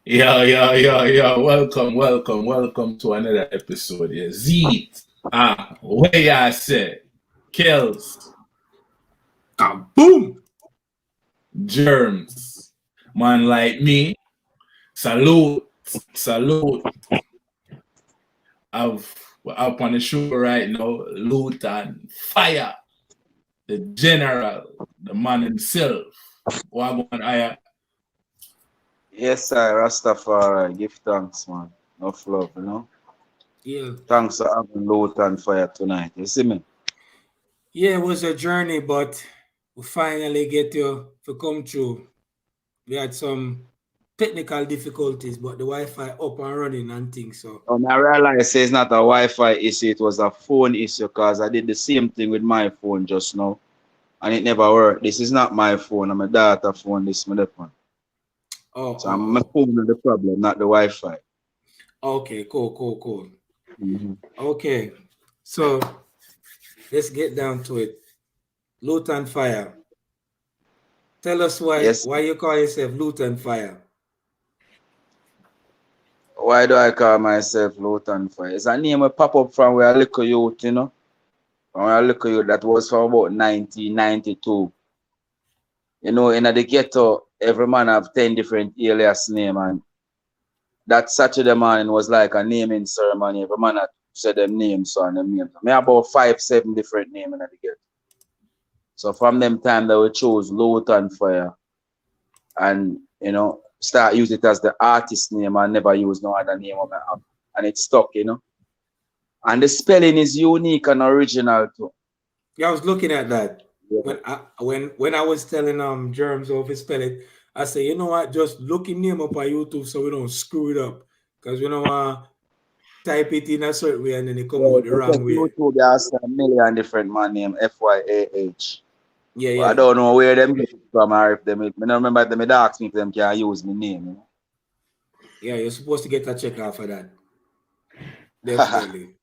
Yeah. Welcome to another episode. Yeah, Zeet. Where ya say? Kills, Kaboom! germs. Man like me, salute. We're up on the show right now. Lutan Fyah, the general, the man himself. Wagwan Aya. Yes, sir, Rastafari. Give thanks, man. Enough love, you know. Yeah, Thanks for having Lutan Fire tonight. You see me? yeah, it was a journey, but we finally get to come through. We had some technical difficulties, but the Wi-Fi up and running and things. So I realize it's not a Wi-Fi issue, it was a phone issue because I did the same thing with my phone just now and it never worked. This is not my phone, I'm a daughter phone, this is my phone. oh, So I'm oh, my oh. phone with the problem, not the Wi-Fi. Okay, cool. Mm-hmm. Okay, so let's get down to it. Lutan Fire. Tell us why Yes. you call yourself Lutan Fire. Why do I call myself Lutan Fire? It's a name that pop up from where I look youth, you know. From where I look youth, that was from about 1992. You know, in the ghetto, every man have 10 different alias name, and that Saturday morning was like a naming ceremony. Every man had said them names, so and them names. Me about 5, 7 different names in the ghetto. So from them time that we chose Lutan Fire and start use it as the artist name and never use no other name on my app. And it stuck, you know. And the spelling is unique and original too. Yeah, I was looking at that Yeah. when I was telling Germs how to spell it. I say, you know what? Just look him name up on YouTube so we don't screw it up. Because we don't want type it in a certain way and then it come Yeah, out if the you check wrong way. YouTube, there's a million different man name FYAH. Yeah, But I yeah. don't know where them get it from or if them. I don't remember if them ask me if them can use my name. You Yeah, you're supposed to get a check off of that. know? Definitely.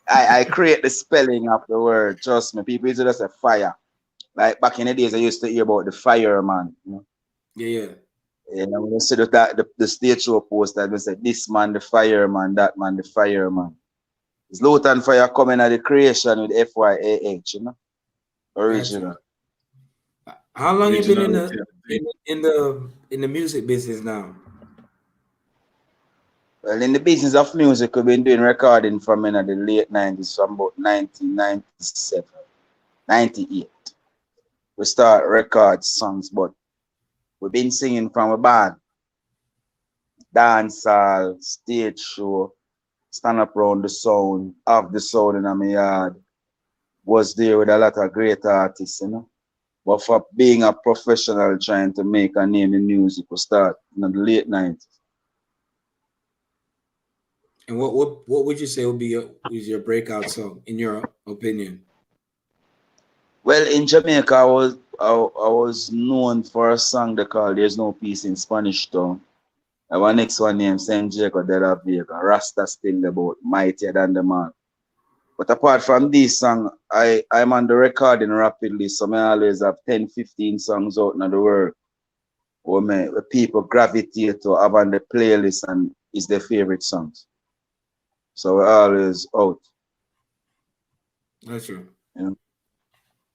I create the spelling of the word. Trust me, people used to just say fire. Like back in the days, I used to hear about the fireman. You know, Yeah, yeah. and when you see the stage show poster, they say this man the fireman, that man the fireman. It's Lutan Fire coming at the creation with FYAH, you know, Gotcha. original. How long you been in Original. the in the music business now? Well, in the business of music, we've been doing recording from in the late 90s, from about 1997, 98. We start record songs, but we've been singing from a band, dancehall, stage show, stand up around the sound, have the sound in my yard, was there with a lot of great artists, you know. But for being a professional trying to make a name in music, we start in the late 90s. And what would you say would be your breakout song in your opinion? Well, in Jamaica, I was known for a song they call There's No Peace in Spanish Town. Our next one named Saint Jacob de la Vega, Rasta still about mightier than the man. But apart from this song, I'm on the recording rapidly, so I always have 10, 15 songs out in the world where people gravitate to have on the playlist and is their favorite songs. So we're always out. That's true. You know?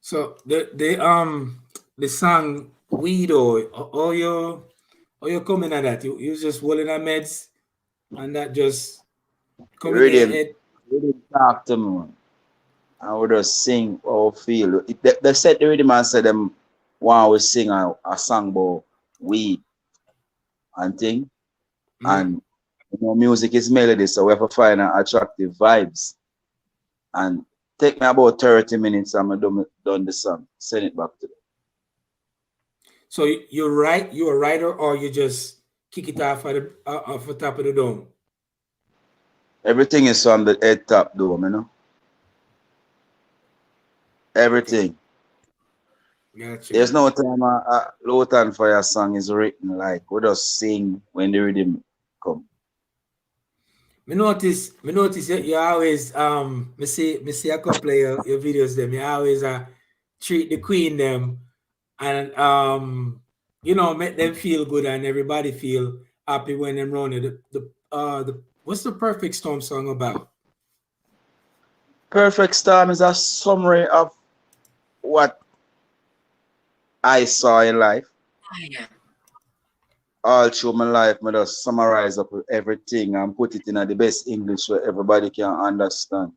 So the song Weedo, all you coming at that. You just holding a meds and that just The coming in your rhythm, head. rhythm talk to me, man. I would just sing or feel. They said the rhythm and said them want we sing a song about weed and thing. Mm. And music is melody, so we have to find attractive vibes. And take me about 30 minutes and I'm done the song. Send it back to them. So you're a writer or you just kick it off the top of the dome. Everything is on the head top dome, you know. Okay, Everything. gotcha. There's no time a Lutan Fire song is written like we just sing when the rhythm come. Me notice you always me see a couple of your videos them. You always treat the queen them and you know, make them feel good and everybody feel happy when them run it. What's the Perfect Storm song about? Perfect Storm is a summary of what I saw in life. All through my life, I just summarize up everything and put it in the best English where everybody can understand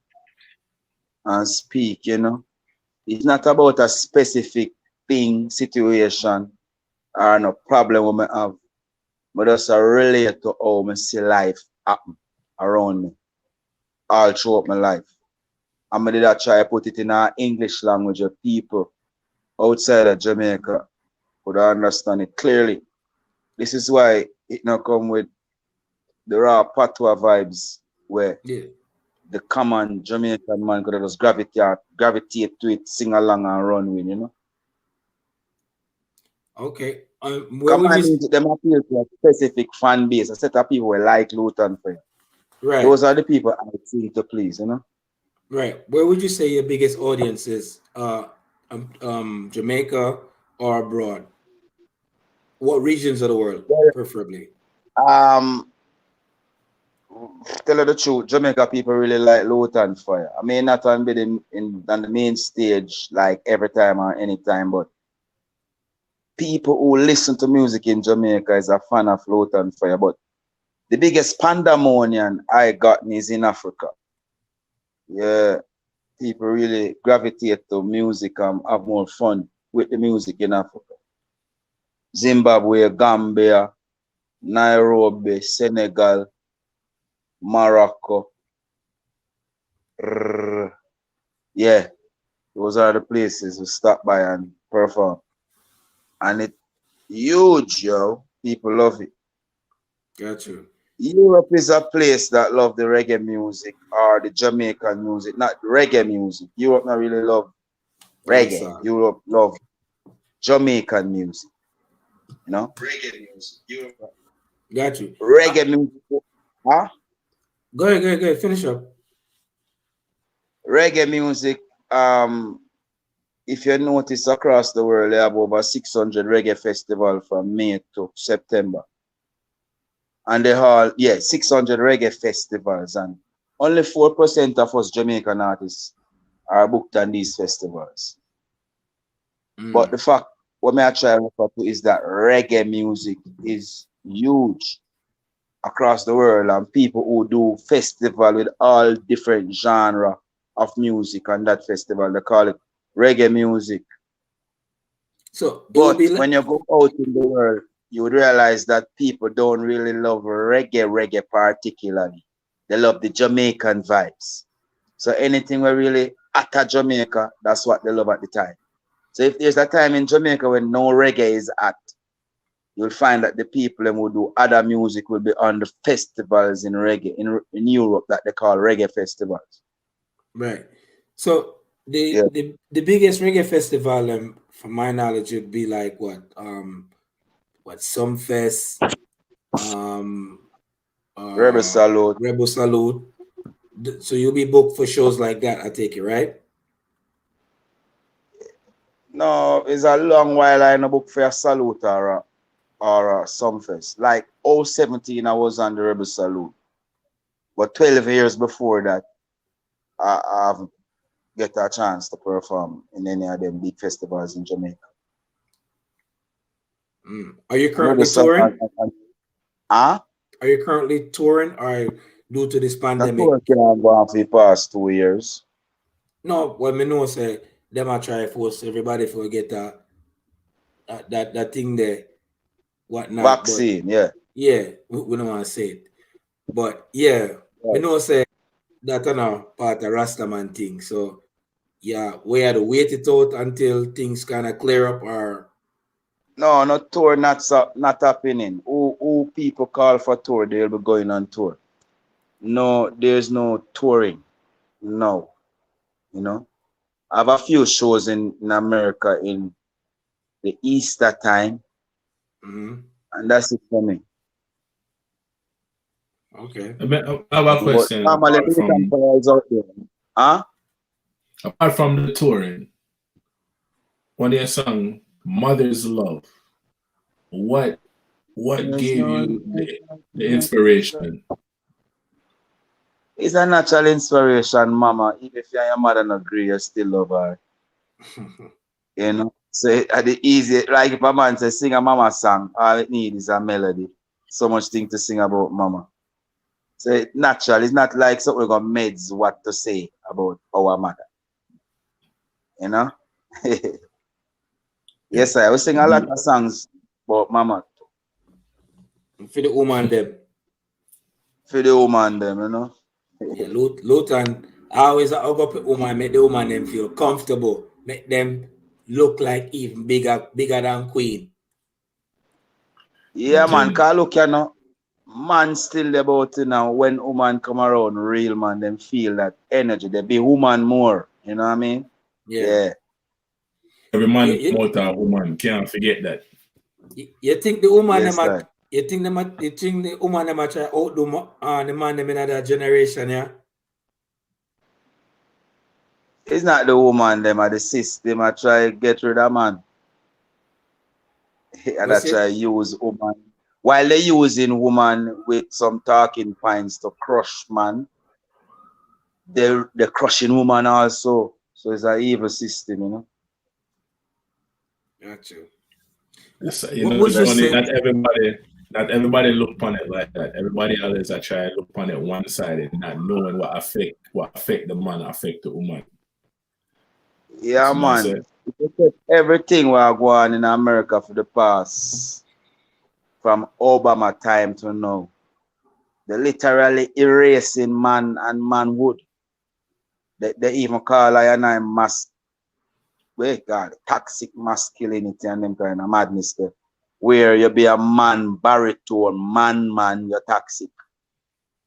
and speak, you know. It's not about a specific thing, situation, or no problem we may have. But just relate to how I see life happen around me all throughout my life. And I did that try to put it in our English language of people outside of Jamaica would understand it clearly. This is why it now come with the raw patois vibes where the common Jamaican man could just gravitate to it, sing along and run with, you know. Okay. Come on, music, them appeal to a specific fan base, a set of people who like Lutan Fyah. Right. Those are the people I seem to please, you know. Right. Where would you say your biggest audience is? Jamaica or abroad? What regions of the world, preferably? Tell you the truth, Jamaica people really like Lutan Fyah. I may not be on the main stage like every time or anytime, but people who listen to music in Jamaica is a fan of Lutan Fyah. But the biggest pandemonium I got is in Africa. Yeah, people really gravitate to music and have more fun with the music in Africa. Zimbabwe, Gambia, Nairobi, Senegal, Morocco. Yeah, those are the places we stop by and perform. And it's huge, yo. People love it. Got you. Europe is a place that love the reggae music or the Jamaican music, not reggae music. Europe not really love reggae. Europe love Jamaican music. You know? Reggae music. Europe. Got you. Reggae music. Huh? Go ahead. Finish up. Reggae music, if you notice across the world, they have over 600 reggae festivals from May to September. And they all, 600 reggae festivals, and only 4% of us Jamaican artists are booked on these festivals. But the fact what I try to refer to is that reggae music is huge across the world, and people who do festival with all different genre of music on that festival, they call it reggae music. So, but when you go out in the world, you would realize that people don't really love reggae particularly. They love the Jamaican vibes. So anything we really at Jamaica, that's what they love at the time. So if there's a time in Jamaica when no reggae is at, you'll find that the people who do other music will be on the festivals in reggae in Europe that they call reggae festivals. Right. So the biggest reggae festival, from my knowledge, would be like what Sumfest, Rebel Salute. Rebel Salute. So you'll be booked for shows like that, I take it, right? No, it's a long while I no book for a Salute or a Sumfest. Like 2017, I was on the Rebel Salute. But 12 years before that, I haven't get a chance to perform in any of them big festivals in Jamaica. Are you currently touring? Huh? Are you currently touring, or due to this pandemic? The tour can't go on for the past 2 years. No, well, me know say them I try force everybody for get that thing there, whatnot. Vaccine, yeah. Yeah, we don't want to say it, but yeah, we know say that on a part of Rastaman thing. So yeah, we had to wait it out until things kind of clear up, or no tour not happening. Who people call for tour, they'll be going on tour. No, there's no touring. No. You know, I have a few shows in America in the Easter time, and that's it for me. Okay. I have a question. Apart from the touring, when they sung Mother's Love, what gave you the inspiration? It's a natural inspiration, mama. Even if your mother not agree, you still love her. You know? So at the easy, like if a man says sing a mama song, all it needs is a melody. So much thing to sing about mama. So it's natural. It's not like something we're gonna meds what to say about our mother. You know? Yes, I will sing a lot of songs about mama. For the woman them. For the woman them, you know. Yeah, Lutan always hug up the woman, make the woman them feel comfortable, make them look like even bigger than queen. Yeah, man, cause look, you know, man still about, you know, when woman come around, real man, them feel that energy. They be woman more, you know what I mean? Yeah. Every man more a woman, can't forget that. You think the woman Yes, them you think the woman them try outdo the man them in that generation, yeah? It's not the woman them or the sis, them a try get rid of man. And I try use woman. While they using woman with some talking points to crush man, they're crushing woman also. So it's an evil system, you know. Got you. So, you know, it's funny, not everybody look upon it like that. Everybody else I try to look upon it one-sided, not knowing what affect the man, affect the woman. Yeah, man. Everything we are going in America for the past, from Obama time to now, they literally erasing man and manhood. They even call I and I toxic masculinity and them kind of madness there. Where you be a man baritone, man, you're toxic.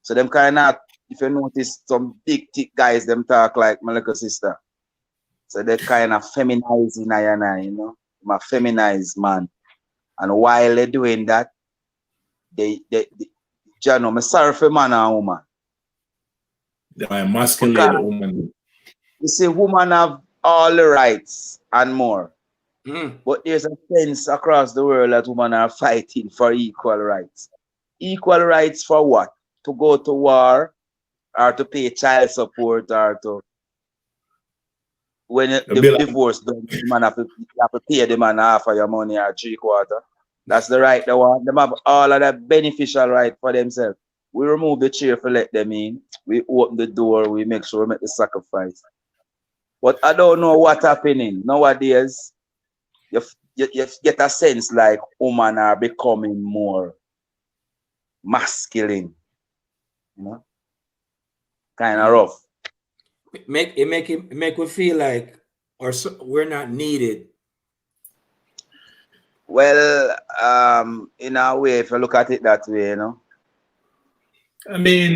So them kind of, if you notice some big thick guys, them talk like my little sister. So they kind of feminizing I and I, you know. I'm a feminized man. And while they're doing that, they you know, I'm sorry for man and woman. They emasculate the woman. You see, women have all the rights and more. But there's a sense across the world that women are fighting for equal rights. Equal rights for what? To go to war or to pay child support or to when the divorce done, the man have to pay the man half of your money or 3/4. That's the right they want. Them have all of that beneficial right for themselves. We remove the chair for let them in. We open the door. We make sure we make the sacrifice. But I don't know what's happening nowadays. You get a sense like women are becoming more masculine. You know, kind of rough. Make we feel like we're not needed. Well, in a way, if you look at it that way, you know. I mean,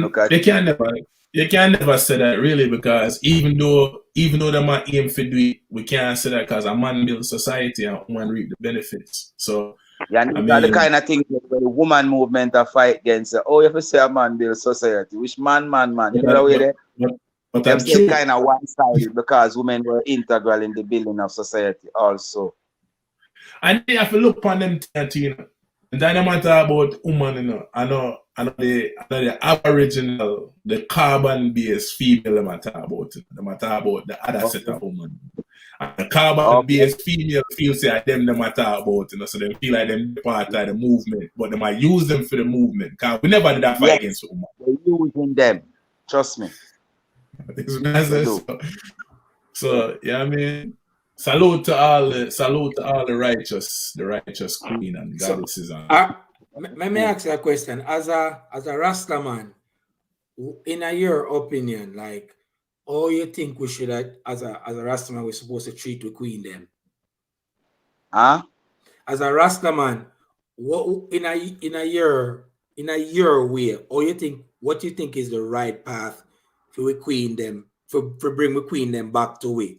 you can never say that really, because even though the man aim for do it, we can't say that because a man build society and woman reap the benefits. So yeah, I mean, the kind of thing where the woman movement are fight against. Oh, you have to say a man build society. Which man? You know the way there? But them still kind of one-sided because women were integral in the building of society also. And they have to look upon them you know. And then I matter about woman, you know. I know the aboriginal, the carbon-based female they matter about it. They matter about the other set of women. And the carbon-based female feels like them they matter about, you know, so they feel like them part of the movement, but they might use them for the movement. Because we never did that fight against women. They're using them. Trust me. So yeah, I mean, salute to all the righteous queen and goddesses. Let me ask you a question. As a Rasta man, in your opinion, like, how you think we should, as a Rasta man, we're supposed to treat the queen them? Huh? As a Rasta man, what in a year way, or what you think is the right path for we queen them, for bring we queen them back to we?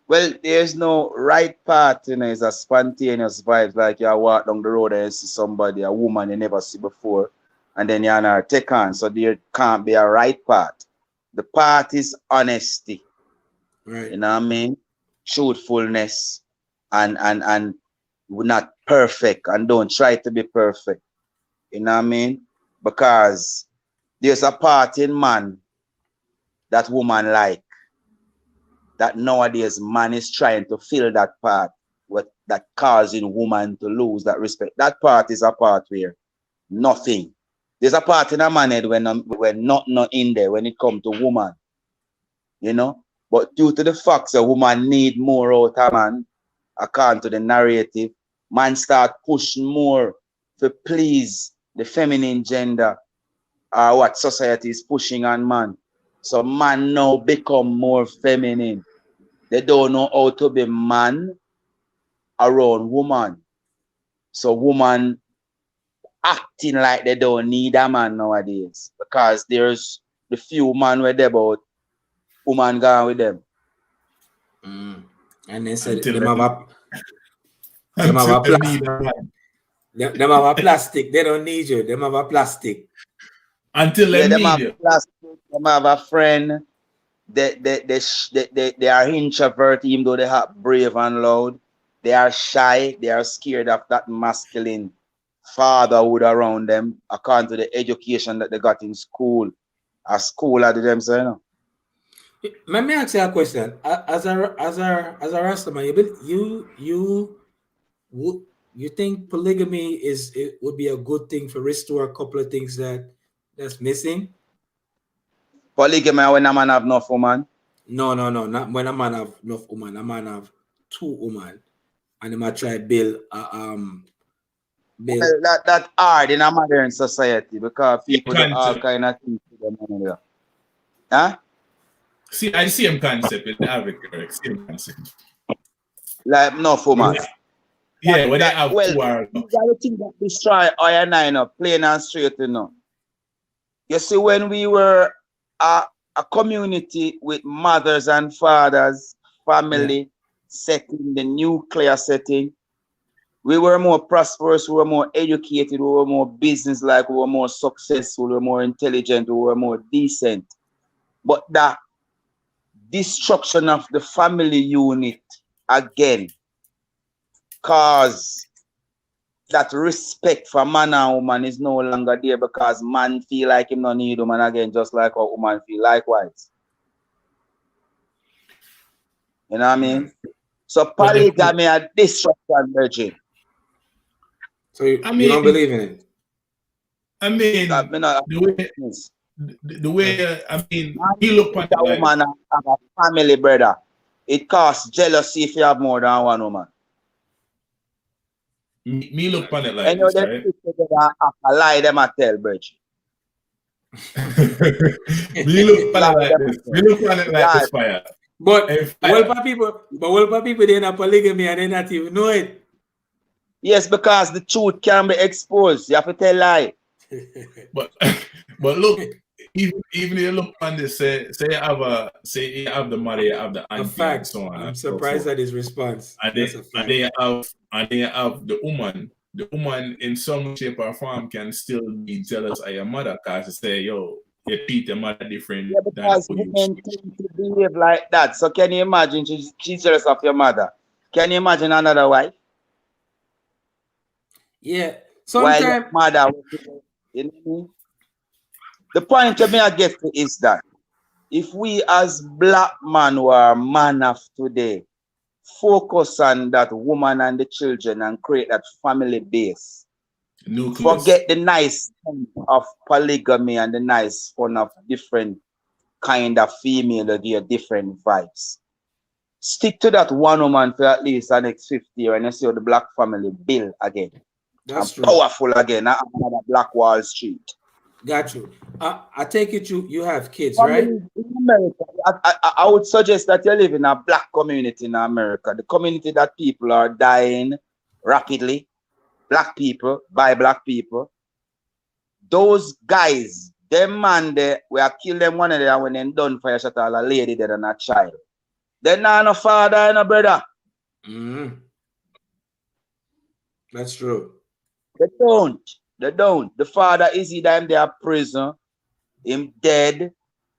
Well, there's no right path, you know, it's a spontaneous vibe, like you walk down the road and you see somebody, a woman you never see before, and then you're take on. So there can't be a right path. The path is honesty. Right. You know what I mean? Truthfulness and not perfect and don't try to be perfect. You know what I mean? Because there's a part in man that woman like, that nowadays man is trying to fill that part, what that causing woman to lose that respect. That part is a part where nothing. There's a part in a man head when not in there when it comes to woman. You know? But due to the fact that woman need more out of man, according to the narrative, man start pushing more to please the feminine gender, or what society is pushing on man. So man now become more feminine. They don't know how to be man around woman. So woman acting like they don't need a man nowadays. Because there's the few man where they about woman gone with them. And they said Until them have a need a man. them have a plastic. They don't need you. Them have a plastic. Until Yeah, they them need have you. plastic, them have a friend. They are introvert, even though they are brave and loud. They are shy. They are scared of that masculine fatherhood around them, according to the education that they got in school. A school, I do them say, you know. Let me ask you a question. As a Rastaman, you think polygamy would be a good thing for restore a couple of things that's missing? Polygamy when a man have enough woman. No, not when a man have enough woman. A man have 2 women, and they might try build Well, that hard in a modern society because people do all Concept. kind of things to them. Huh? See, I see him concept in the Africa, same concept. Like enough woman. Yeah, when they have 2 or these are the things that destroy I and I, no, plain and straight, you know. You see, when we were a community with mothers and fathers, family setting, the nuclear setting, we were more prosperous, we were more educated, we were more business-like, we were more successful, we were more intelligent, we were more decent. But the destruction of the family unit again cause that respect for man and woman is no longer there because man feel like him not need woman again, just like how woman feel likewise. You know what I mean? So polygamy and destruction, virgin. So you don't believe in it? I mean, the way I mean, he look at a woman and have a family, brother. It costs jealousy if you have more than one woman. Me look on it like and this, you right? A lie them a tell, bridge. Me look on it like this. Me look on it like this, Fyah. But what people they in polygamy and they not even know it. Yes, because the truth can be exposed. You have to tell lie. but look, even if you look on this, say you have the mother, you have the auntie, and so on. I'm surprised at his response. And they have the woman. The woman in some shape or form can still be jealous of your mother because they say, yo, you treat your mother different. Yeah, because women tend to behave like that. So can you imagine she's jealous of your mother? Can you imagine another wife? Yeah. Sometimes mother, you know, the point of me I get to is that if we as black man who are man of today focus on that woman and the children and create that family base, forget the nice fun of polygamy and the nice fun of different kind of female or their different vibes. Stick to that one woman for at least the next 50 years and you see how the black family build again. That's true. Powerful again. Another Black Wall Street. Got you. I take it you have kids, right? In America, I would suggest that you live in a black community in America. The community that people are dying rapidly. Black people, by black people. Those guys, them man there, we are kill them one of them when they done fire shot all a lady dead and a child. They not no father and no brother. That's true. They don't. The father is either in their prison, him dead,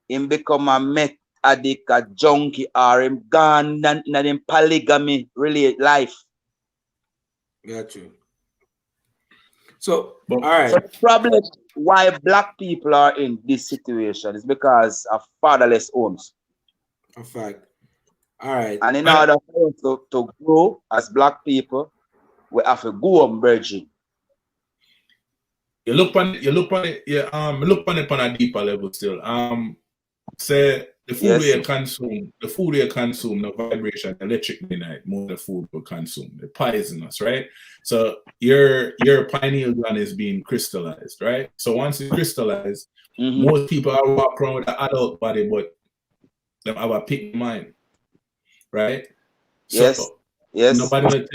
him become a meth addict, a junkie, or him gone in polygamy related life. Got you. So, But, all right. So the problem why black people are in this situation is because of fatherless homes. In fact, all right. And in order for us to grow as black people, we have to go on bridging. you look on it, look on it on a deeper level still. Say the food Yes. we consume, the vibration, electric midnight, more the food we consume, the poisonous, right? So your pineal gland is being crystallized, right? So once it's crystallized, most people are walking around with an adult body, but they have a pig mind, right? Yes. So Yes. nobody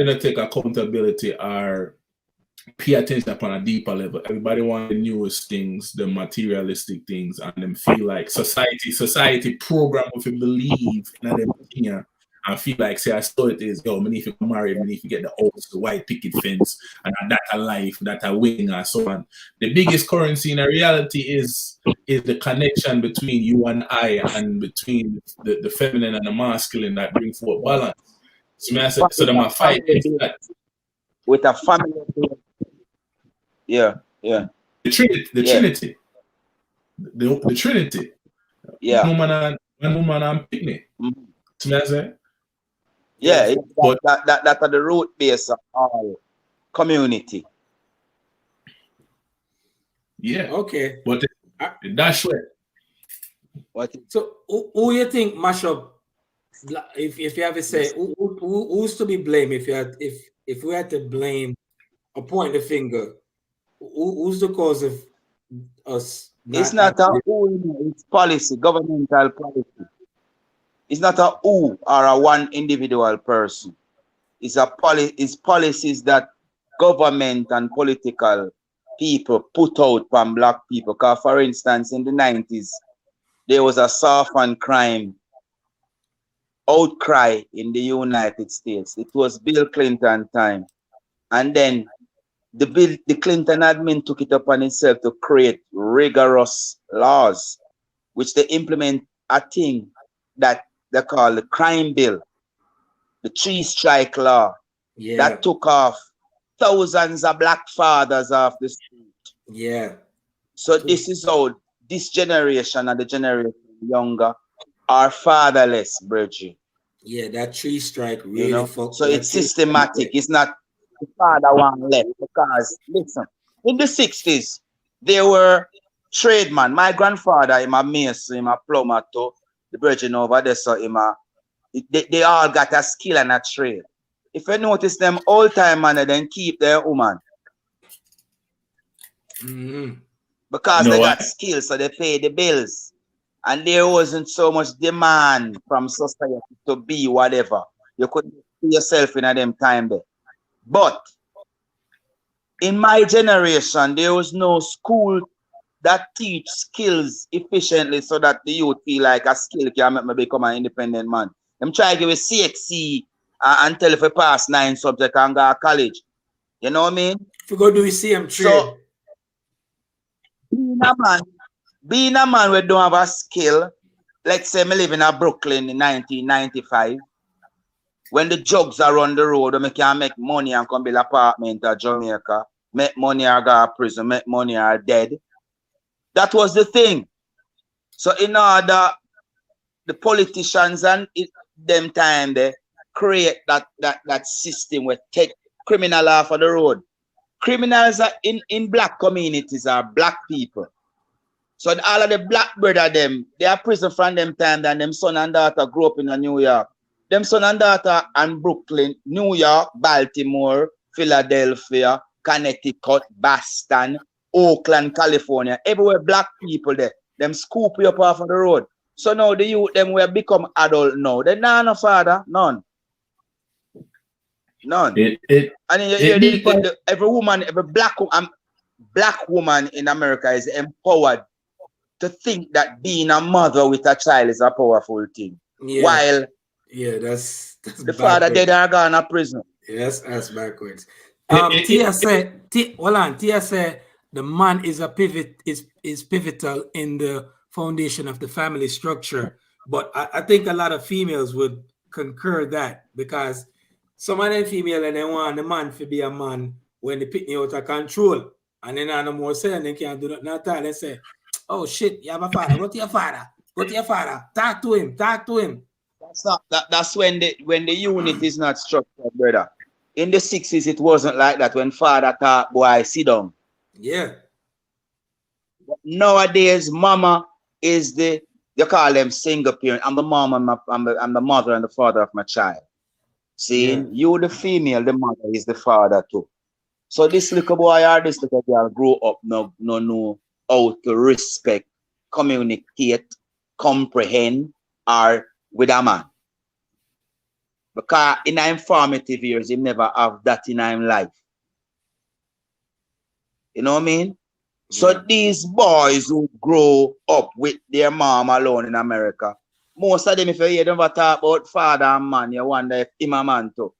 will take accountability or pay attention upon a deeper level. Everybody want the newest things, the materialistic things, and them feel like society program if you believe in them thing and feel like say I saw it is yo, me need to marry, me need to get the house, the white picket fence, and that a life, that a wing and so on. The biggest currency in a reality is the connection between you and I and between the feminine and the masculine that bring forth balance. So I said, so them are fighting for that. With a family. Yeah. The Trinity. The Trinity. Yeah. One woman and picnic. See what I say? Yeah, but that are the root base of our community. Yeah. Okay. But that's what. What? So, who you think mash up? If you have to say, who's to be blamed? If we had to blame or point the finger, who's the cause of us? It's not a who, it's policy, governmental policy. It's not a who or a one individual person. It's policies that government and political people put out from black people. Because for instance, in the 90s, there was a soft and crime outcry in the United States. It was Bill Clinton time. And then the Clinton admin took it upon itself to create rigorous laws, which they implement a thing that they call the crime bill, the 3-strike law. Yeah. That took off thousands of black fathers off the street. Yeah. So this is how this generation and the generation younger are fatherless, Bridget. Yeah, that 3-strike really fucked. So it's systematic. It's not the father one left because listen, in the 60s, there were tradesmen. My grandfather, him a mason, him a plumber too. The Virgin over there, so they all got a skill and a trade. If you notice them old time man, then keep their woman. Because they got skills, so they pay the bills. And there wasn't so much demand from society to be whatever. You couldn't see yourself in them time there. But in my generation, there was no school that teach skills efficiently so that the youth feel like a skill can make me become an independent man. Them try to give a CXC until if you pass 9 subjects and go to college. You know what I mean? If you go do CM trade. So, being a man who don't have a skill, let's say I live in Brooklyn in 1995, when the jugs are on the road, I can make money and come build an apartment in Jamaica, make money or go to prison, make money or dead. That was the thing. So in order, the politicians and them time they create that system where take criminal off of the road. Criminals are in black communities are black people. So all of the black brother them, they are prison from them time and them son and daughter grew up in New York. Them son and daughter in Brooklyn, New York, Baltimore, Philadelphia, Connecticut, Boston, Oakland, California, everywhere black people there. Them scoop you up off of the road. So now the youth them will become adult now. They not no father, none. None. And you hear every woman, every black woman in America is empowered to think that being a mother with a child is a powerful thing. Yeah. While that's the backwards. father dead or gone to prison. Yes, that's backwards. Tia said the man is a pivot is pivotal in the foundation of the family structure. But I think a lot of females would concur that because Some of them female and they want the man to be a man when they pick me out of control. And then I no more say and they can't do nothing at all. They say, oh shit, you have a father. Go to your father. Go to your father. Talk to him. Talk to him. That's when the unit is not structured, brother. In the 60s, it wasn't like that. When father talk, boy, sit down. Yeah. But nowadays, mama is you call them single parent. I'm the mom and I'm the mother and the father of my child. See, Yeah. you the female, the mother is the father too. So this little boy or this little girl grow up no how to respect, communicate, comprehend, or with a man. Because in our formative years, he never have that in our life. You know what I mean? Yeah. So these boys who grow up with their mom alone in America, most of them, if you hear them talk about father and man, you wonder if him a man too.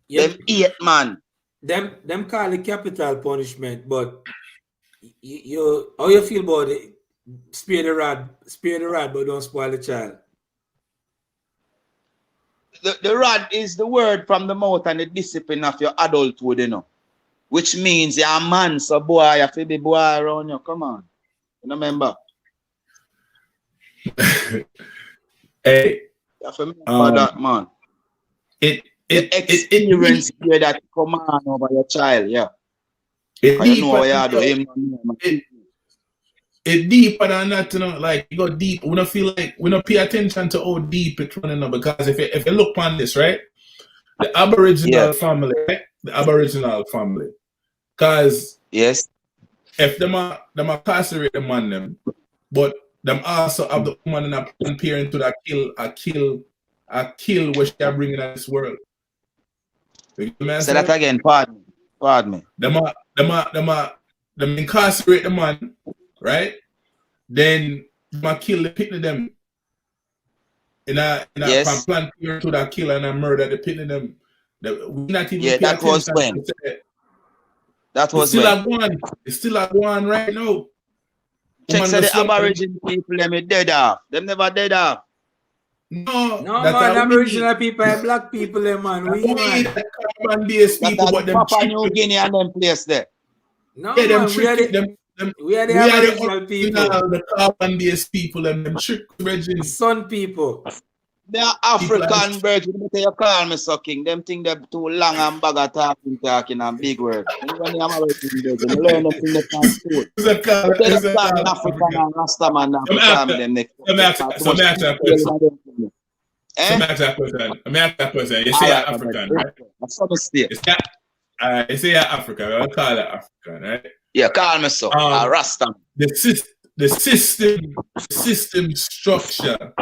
Yep. Them 8 man. Them call it capital punishment, but you how you feel about it? Spare the rod, but don't spoil the child. The rod is the word from the mouth and the discipline of your adulthood, you know. Which means you're a man, so boy, you have to be boy around you. Come on. You remember? Hey. You have to remember that, man. The experience here that command over your child, yeah. It's deeper than that, you know, like you go deep. We don't feel like we don't pay attention to how deep it's running up, because if you look on this, right? The Aboriginal family, right? The Aboriginal family. Because yes, if them incarcerate the man them, but them also have the woman and parent to that kill what they are bringing in this world. Say that again, pardon me. Them incarcerate the man, right? Then them kill the picnic them. In a plan to that kill and a murder the picnic them. We not even that was when. That was It's still a one right now. Check say the Aboriginal people them dead off. Them never dead off. No man, Aboriginal people are black people, man. We carbon-based people, but them Papua New Guinea and them place there. No, yeah, man, we are the Aboriginal people. The carbon-based people and them trick virgin. Sun people. They are African virgin. You call me sucking. Them think they're too long and bag of talking and big words. When you are American virgin, you learn them from the school. They are African and Rastaman. Let me ask that question. You say you're African, right? That's what I say. You say you're African. We'll call it African, right? Yeah, call me so. Rastaman. The system structure.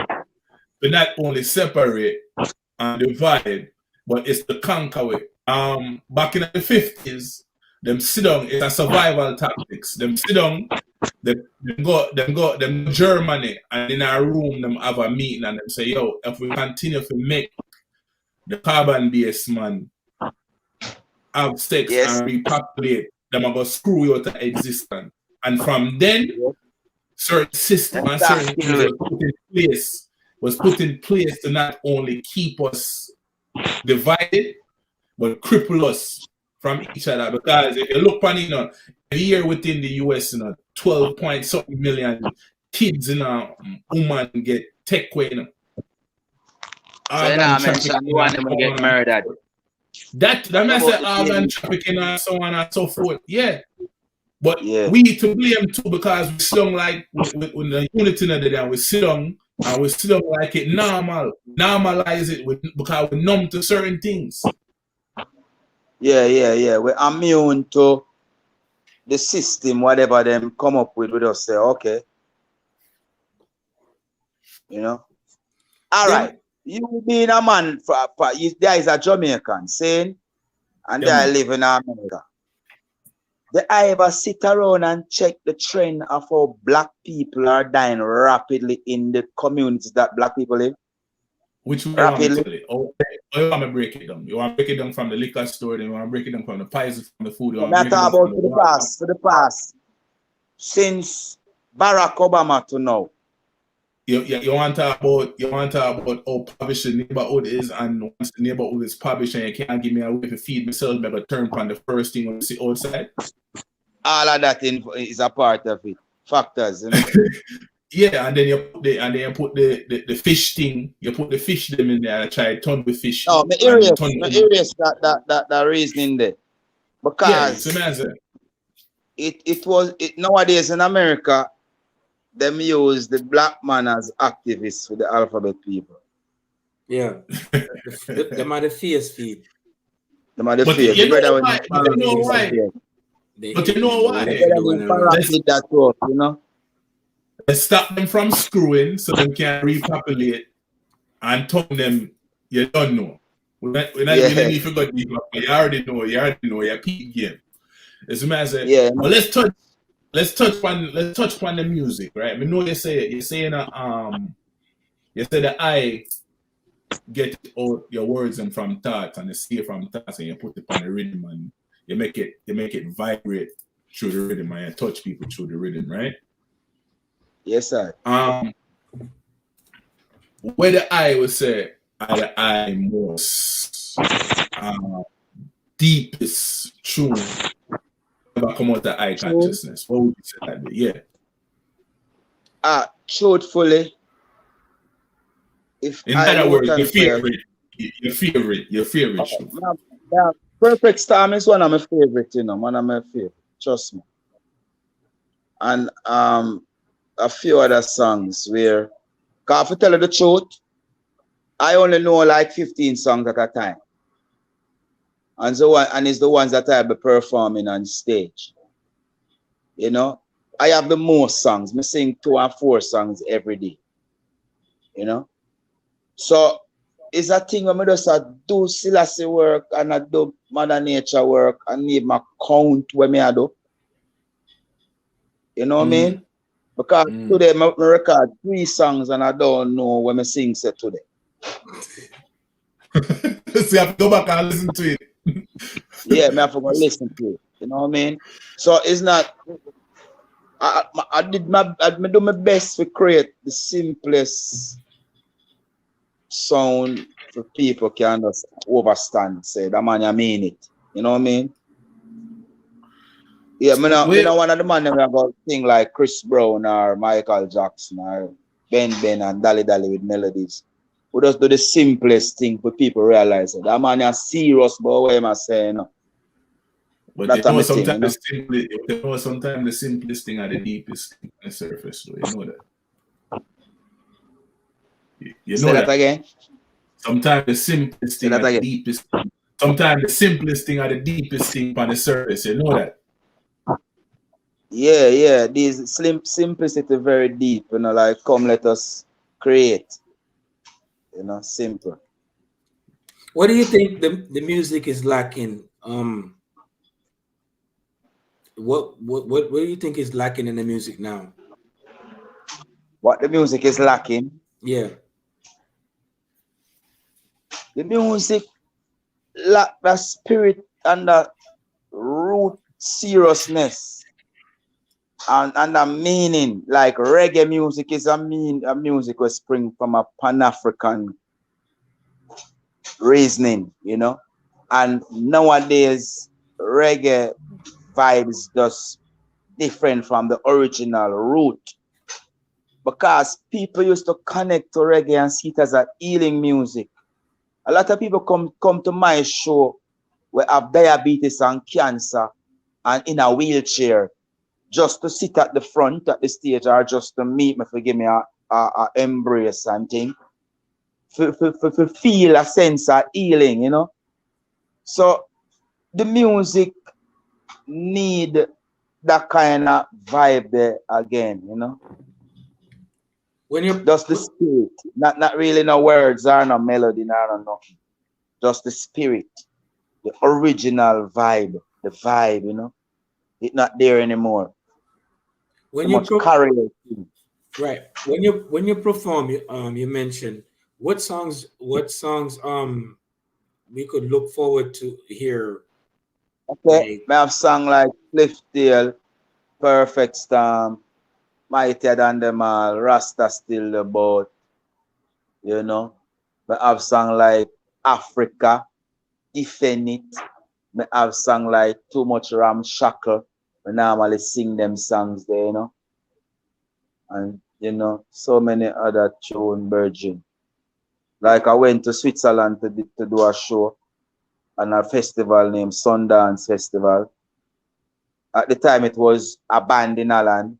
But not only separate and divide, but it's the conquer way. Back in the 50s, them sit down, it's a survival tactics. Them sit down, them go Germany, and in our room, them have a meeting and them say, yo, if we continue to make the carbon-based man have sex and repopulate, them are going to screw you out of existence. And from then, certain systems and certain things was put in place to not only keep us divided, but cripple us from each other. Because if you look on it, a year within the US, 12 point something million kids woman get tech away. So you mention you want them to get murdered. That makes it organ trafficking and so on and so forth. Yeah. But we to blame too, because we sit down like with the unity in the we sit down and we still like it normalize it because we're numb to certain things. Yeah. We're immune to the system, whatever them come up with us say, okay. You know? All right. You being a man, there is a Jamaican saying, and they live in America. They ever sit around and check the trend of how black people are dying rapidly in the communities that black people live? Which one rapidly? You want to break it down? You want to break it down from the liquor store, then you want to break it down from the pies, from the food? I'm talking about for the past. Since Barack Obama to now, you want to talk about how publish the neighborhood is, and once the neighborhood is published and you can't give me a way to feed myself, maybe turn on the first thing when you see outside. All of that is a part of it. Factors, you know. Yeah, and then you put the fish thing, you put the fish them in there and try to turn with fish. No, me erase that reasoning there. Because it nowadays in America, them use the black man as activists for the alphabet people. Yeah. Them are the fierce feed. Them are the But fierce. you know why? But you know why? But you know why? That talk, you know? Let's stop them from screwing so they can repopulate and turn them. You don't know. We not need to go deep up. You already know. You're peak game. As a matter of yeah. But let's touch on the music, right? I know you say the I get all your words and from thoughts, and you see it from thoughts, and you put it on the rhythm, and you make it vibrate through the rhythm, and you touch people through the rhythm, right? Yes, sir. Where the I would say are the I most deepest tune ever come out of I consciousness. What would you say that be? Yeah. Truthfully, if in other words, your favorite show. Perfect Storm is one of my favorite, you know, one of my favorite. Trust me. And a few other songs where, cause to tell you the truth, I only know like 15 songs at a time. And it's the ones that I'll be performing on stage. You know, I have the most songs. I sing 2 or 4 songs every day. You know, so it's a thing when I just do Selassie work and I do Mother Nature work and need my count when I do. You know what I mean? Because today I record 3 songs and I don't know when I sing set today. So you have to go back and listen to it. Yeah, I have to go listen to it. You know what I mean? So it's not. I do my best to create the simplest sound for people can just understand. Say that man, I mean it. You know what I mean? Yeah, me not one of the man that about thing like Chris Brown or Michael Jackson or Ben and Dolly with melodies. We just do the simplest thing for people realize it. That man is serious, but what am I saying? But you know, sometimes the simplest thing are the deepest thing on the surface. So you know that. You know that again. Sometimes the simplest thing are the deepest. Sometimes the simplest thing are the deepest thing on the surface. You know that. Yeah. These simplicity very deep. You know, like come let us create. You know, simple. What do you think the music is lacking? What do you think is lacking in the music now? What the music is lacking? Yeah. The music lack the spirit and the root seriousness and the meaning. Like reggae music is a music that spring from a Pan-African reasoning, you know. And nowadays reggae vibes just different from the original root. Because people used to connect to reggae and see it as a healing music. A lot of people come to my show where have diabetes and cancer and in a wheelchair just to sit at the front at the stage or just to meet me, give me a embrace and thing. For feel a sense of healing, you know. So the music need that kind of vibe there again, you know. When you just the spirit, not really no words or no melody, no nothing. Just the spirit, the original vibe, the vibe, you know. It's not there anymore. When right. When you perform, you mentioned what songs we could look forward to hear. Okay, like, I have song like Cliffdale, Perfect Storm. mightier than them all, Rasta still the boat, you know. Me have song like Africa, Defend It. Me have song like Too Much Ramshackle. We normally sing them songs there, you know. And you know, so many other tune Virgin. Like I went to Switzerland to do a show on a festival named Sundance Festival. At the time it was a band in Holland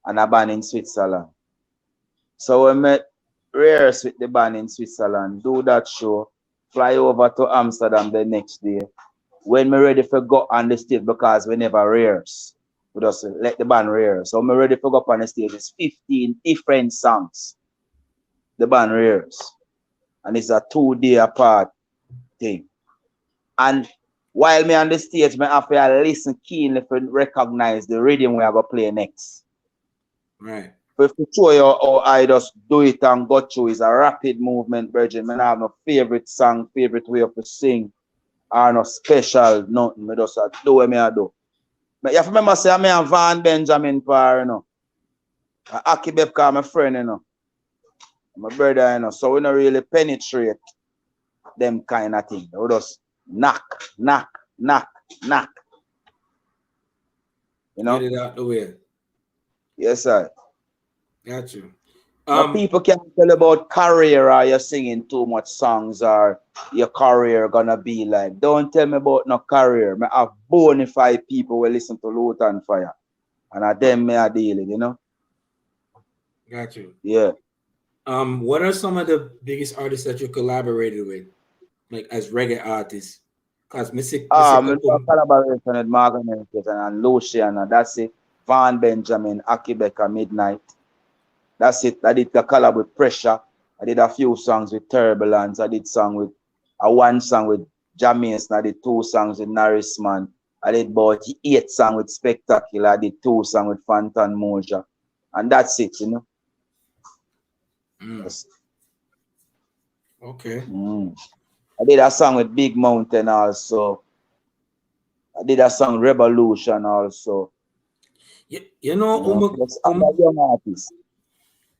and a band in Switzerland. So we met rehearse with the band in Switzerland, do that show, fly over to Amsterdam the next day. When me ready for go on the stage, because we never rehearse, we just let the band rehearse. So me ready for go up on the stage. It's 15 different songs. The band rehearse. And it's a 2-day apart thing. And while me on the stage, me have to listen keenly to recognize the rhythm we are going to play next. Right. But if you show you how I just do it and go through, is a rapid movement, Virgin. I have no favorite song, favorite way to sing, or no special, nothing. I just do what I do. But you have to remember, say, I'm a Van Benjamin Par, you know. Aki Bebka, my friend, you know. My brother, you know. So we don't really penetrate them kind of thing. We just knock, knock, knock, knock. You know? Get it out the way. Yes, sir. Got you. Now people can't tell about career or you're singing too much songs or your career gonna be like. Don't tell me about no career. I have bona fide people who listen to Lutan Fyah. And at them me are dealing, you know? Got you. Yeah. What are some of the biggest artists that you collaborated with, like as reggae artists? Cause I collaboration with Morgan and Lucian, and that's it. Van Benjamin, Akibeka, Midnight. That's it. I did a collab with Pressure. I did a few songs with Turbulence. I did one song with Jameson. I did 2 songs with Narisman. I did about 8 songs with Spectacular. I did 2 songs with Fantan Moja. And that's it, you know. Okay. I did a song with Big Mountain also. I did a song Revolution also. You know, young artist.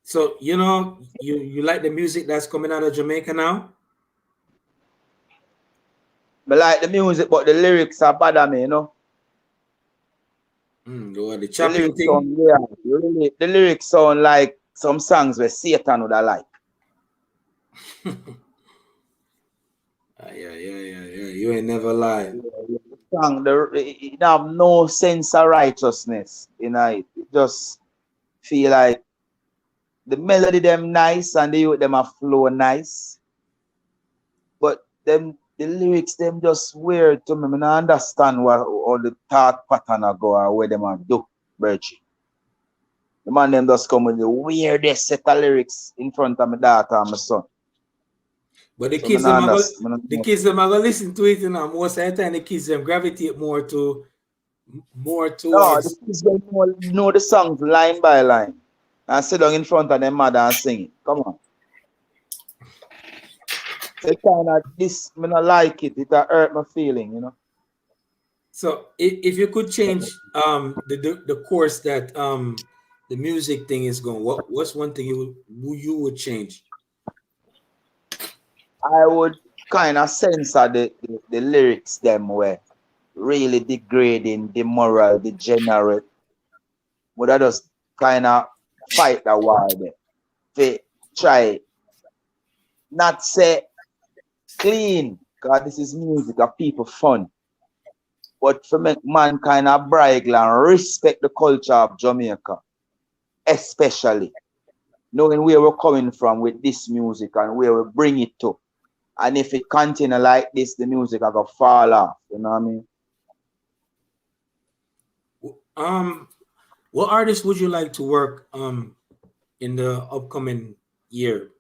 So you know, you like the music that's coming out of Jamaica now? I like the music, but the lyrics are bad at me, you know. The chopping lyrics thing. The lyrics sound like some songs where Satan would have like. Yeah. You ain't never lied. It have no sense of righteousness, you know. It just feel like the melody them nice and the youth them a flow nice, but the lyrics them just weird to me. I don't understand what all the thought pattern I go or where them a do, Birchie. The man them just come with the weirdest set of lyrics in front of my daughter and my son. But the kids them are gonna listen to it, you know. Most of the time the kids them gravitate more towards. No, the kids them know the songs line by line and sit down in front of their mother and sing it. Come on. So kind of this, I don't like it. It hurt my feeling, you know. So if you could change the course that the music thing is going, what's one thing you would change? I would kind of censor the lyrics them were really degrading, the moral, degenerate. Would I just kind of fight the war there? They try not say clean, because this is music of people fun. But to make man kind of brag and respect the culture of Jamaica, especially knowing where we're coming from with this music and where we bring it to. And if it continue like this, the music are gonna fall off. You know what I mean? What artist would you like to work in the upcoming year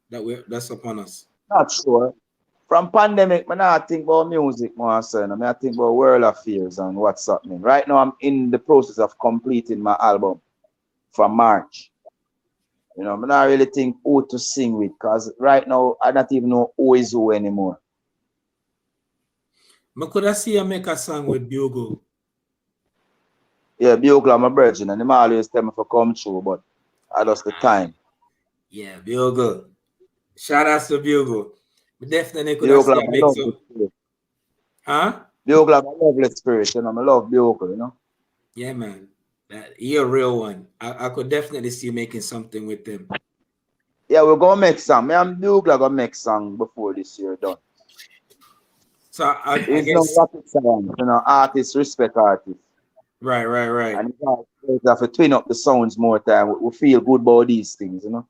that's upon us? Not sure. From pandemic, I not think about music more, son. I think about world affairs and what's happening. Right now, I'm in the process of completing my album from March. You know, I not really think who to sing with, because right now, I don't even know who is who anymore. Could I see you make a song with Bugle? Yeah, Bugle, my virgin, and him always tell me to come through, but I lost the time. Yeah, Bugle. Shout out to Bugle. We definitely could have Bugle, seen I make love some. the spirit. Huh? Bugle, I love the spirit, you know. I love Bugle, you know. Yeah, man. You're a real one. I could definitely see you making something with them. Yeah, we're gonna make some. Me and Bugle are gonna make some before this year done. So I It's no guess rocket science, you know. Artists respect artists. right. And we have to twin up the sounds more time. We feel good about these things, you know.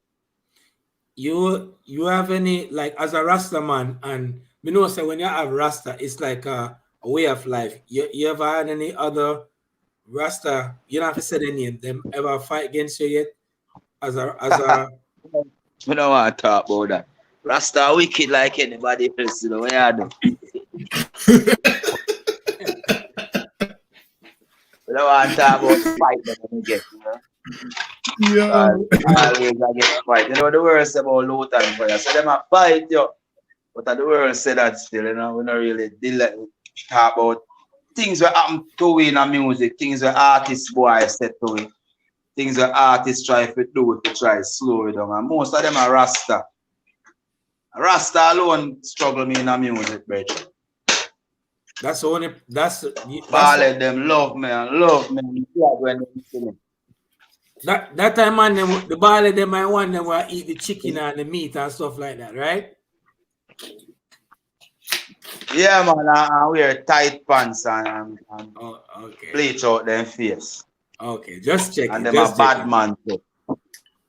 You have any like as a Rasta man, and you know say when you have Rasta, it's like a way of life. You ever had any other Rasta? You don't have to say their name. Them ever fight against you yet? As a We don't want to talk about that. Rasta wicked like anybody else, you know. What you do? We don't want to talk about the fight that we get, you know. Yeah. Always I get fight. You know the worst about Lutan Fyah. So them a fight, yo. But the world say that still, you know, we don't really talk about things that happen to we in the music, things that artists boy said to we, things that artists try to do to try to slow it down. And most of them are Rasta. Rasta alone struggle me in the music, bro. that's the only that's All of them love me and love me. When they see me. that time man the ball of them might want them will eat the chicken and the meat and stuff like that, right? Yeah, man, I wear tight pants and Oh, okay. bleach out them face. Okay, just check And it. them Just a check bad it. man too.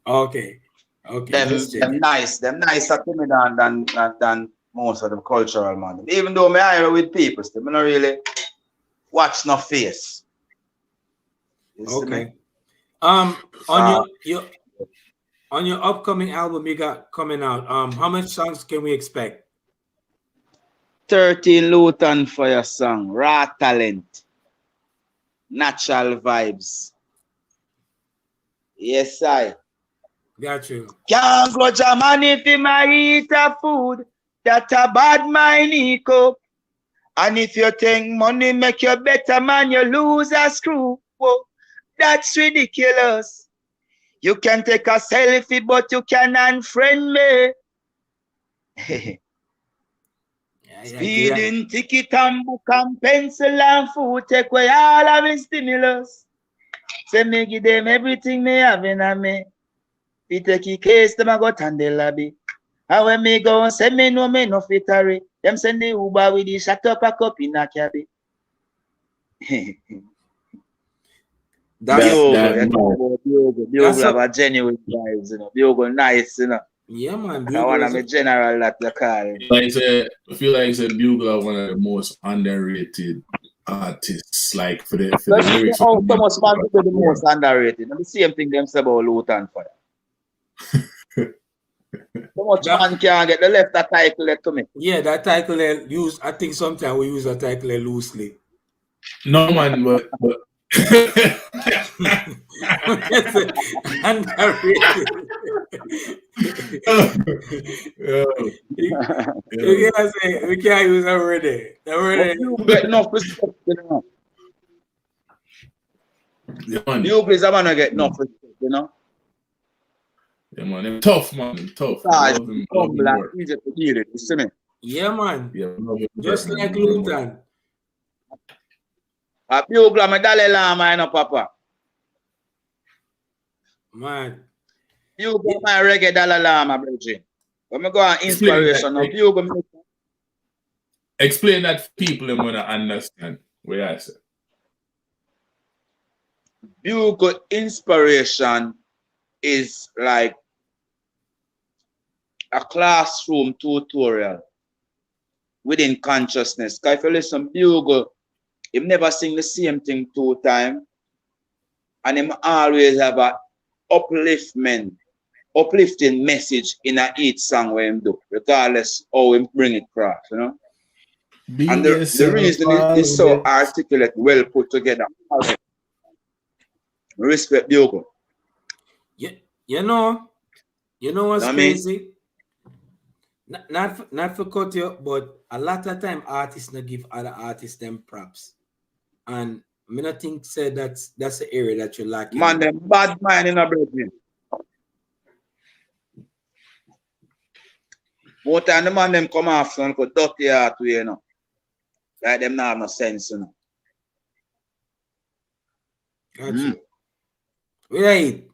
Okay. Them nicer to me than most of them cultural man. Even though me hire with people, still, me not really watch no face. You see me? Okay. On your upcoming album you got coming out, how many songs can we expect? 13 Lutan Fyah song, raw talent, natural vibes. Yes, I. Got you. Can't go Germany if him a eat a food that a bad mind eco. And if you think money make you better man, you lose a screw. Whoa, that's ridiculous. You can take a selfie, but you can unfriend me. Speeding ticket and book and pencil and food take away all of his stimulus. Say me give them everything me have in a me. If take a case, them a go tan the lobby. And when me go, say me no fit hurry. Them send the Uber with the shut up a cup in a cabby. Bugle have a genuine vibes, you know. Bugle nice, you know. Yeah, man. I want to be general that you call it. Like I said, I feel like Bugle are one of the most underrated artists. Like for the lyrics. So much fun to be the most underrated. And the same thing them say about Lutan Fyah. So much man can't get the left that title to me. Yeah, that title use. I think sometimes we use that title loosely. No man, but underrated. You can't say we can't use that word there. That word there. You get enough respect, you know. Yeah, man. You please, a man get enough respect, you know. Yeah, man. Tough, man. Tough. Love him easy to deal with, you see me? Yeah, man. Yeah, just like Lutan. A Bugle, my Dalai Lama, you know, Papa. Man. Bugle, my reggae Dalai Lama, brethren. When I go on inspiration of Bugle. Explain that to people and want to understand what I said. Bugle inspiration is like a classroom tutorial within consciousness. Because if you listen to Bugle, he never sing the same thing 2 times. And he always have a uplifting message in each song where he do, regardless how he bring it across, you know. And the reason is so articulate, well put together. Respect Bugle. Yeah, you know what's crazy? Not for cut you, but a lot of time artists not give other artists them props. And I mean, I think said that's the area that you're lacking. Man, them bad mind in a brethren. More time the man them come off some dirty heart way, you know. Like them not have no sense, you know. Gotcha. Right.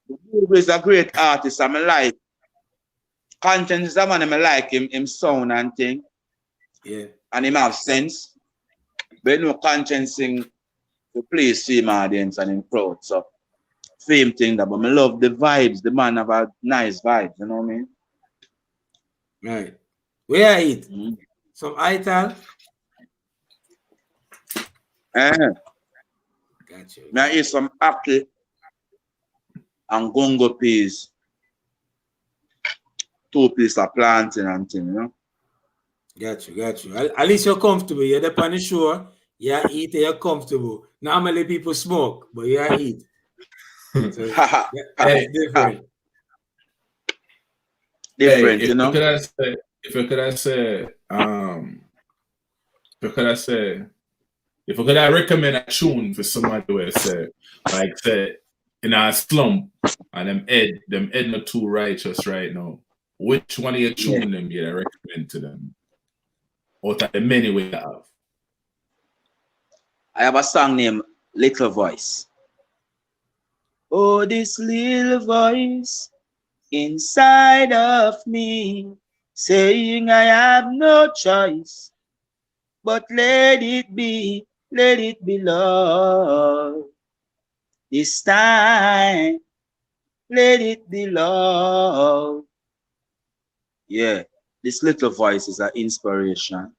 Bugle is a great artist, I like. Conscience is a man I like him sound and thing. Yeah. And him have sense. But no Conscience sing to please film audience and him crowd. So same thing that, but I love the vibes. The man have a nice vibes, you know what I mean? Right. Where I eat? Some ital? Gotcha. I eat some apple and gongo peas. 2 pieces of plantain and thing, you know? Got you. At least you're comfortable. You're there on the shore. You eat, you're comfortable. Normally people smoke, but you eat. So, that's different. Different, hey, you know? If I could recommend a tune for somebody who say, like say, in a slump and them head not too righteous right now, which one of your tune them you recommend to them? Out of the many we have. I have a song named Little Voice. Oh, this little voice inside of me, saying I have no choice, but let it be, Lord. This time, let it be, Lord. Yeah, this little voice is an inspiration.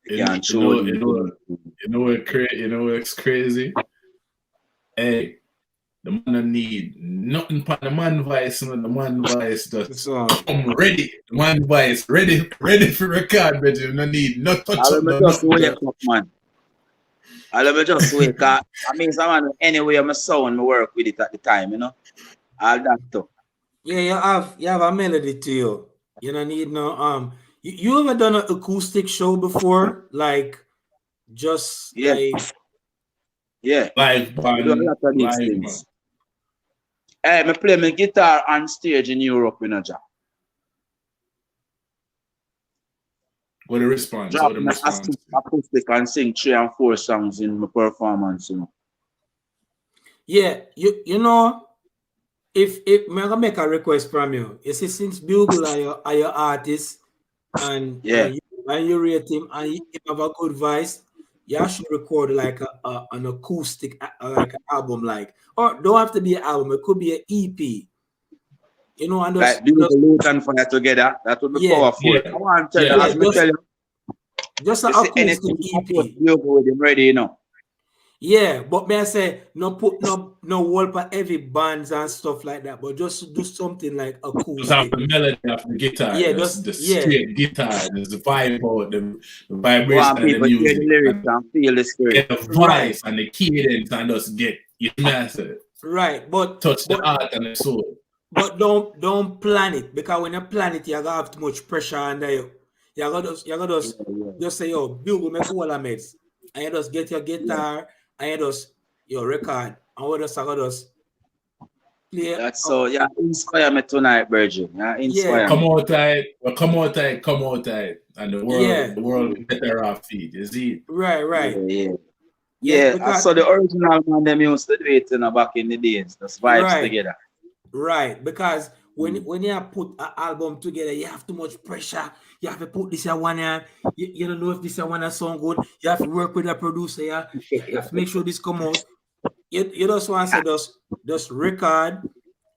You know what's crazy? Hey, the man need nothing for the man voice, the man voice just come ready. The man voice ready for record, but you don't need no touch up. Let me just wake up, man. Let me just wake up. I mean, someone anyway, my sound, me work with it at the time, you know. All that too. Yeah, you have a melody to you. You don't need no you ever done an acoustic show before? Like just live band, do a lot of these things. Hey, I play my guitar on stage in Europe, you know, Jack. What a response. Acoustic and sing 3 and 4 songs in my performance, you know. Yeah, you know, if I'm gonna make a request from you, you see, since Bugle are your artist and you rate him and you have a good voice, you should record like an acoustic like an album, like, or don't have to be an album, it could be an EP. You know, and like Lutan Fyah together, that would be powerful. I want to tell you, just an acoustic EP. With him ready, you know. Yeah, but may I say no put no wall for heavy bands and stuff like that, but just do something like acoustic. Just have the melody of the guitar. Yeah, just the straight guitar. There's the vibe out, the vibration and the music. Hear the lyrics and feel the spirit. Get the voice and the cadence and just get you master. Right, but touch the heart and the soul. But don't plan it, because when you plan it, you're gonna have too much pressure under you. You're gonna just say, yo, Bugle, make all the mates. And you just get your guitar and you just your record. And we just play. That's so inspire me tonight, Virgin. Inspire me. Come out tight. And the world will get their off feet. You see? Right. Yeah, I saw the original man them used to do it back in the days. That's vibes together. Right, because when you put an album together, you have too much pressure. You have to put this one here. You don't know if this one sound good. You have to work with a producer. You have to make sure this come out. You just want to just record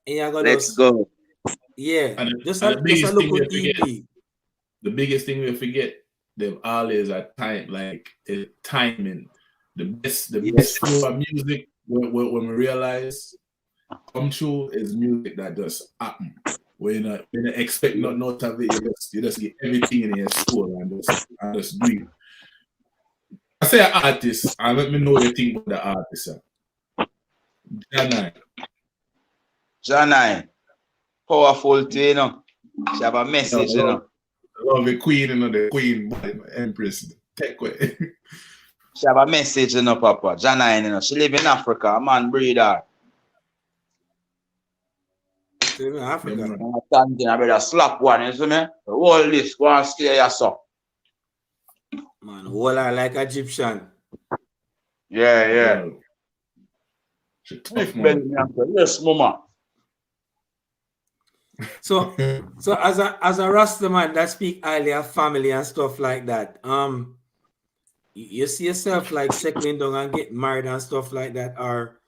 and you're gonna let's go. Yeah, and just a local EP. The biggest thing we forget, they've always at time like timing. The best flow of music when we realize come true is music that just happen. When you expect not of it, you just get everything in your soul and just do it. I say an artist, and let me know the thing about the artist. Janai. Powerful thing, you know. She have a message, you know. I love the queen, the queen, Empress. Take away. She have a message, you know, Papa. Janine, you know, she live in Africa. A man breed her. She live in Africa. Yeah, I better slap one, you see me? The whole list, go and stay your son. Man, all are like Egyptian. Yeah. She tough, man. Yes, mama. So as a Rasta man that speak highly of family and stuff like that, you see yourself like settling down and getting married and stuff like that, or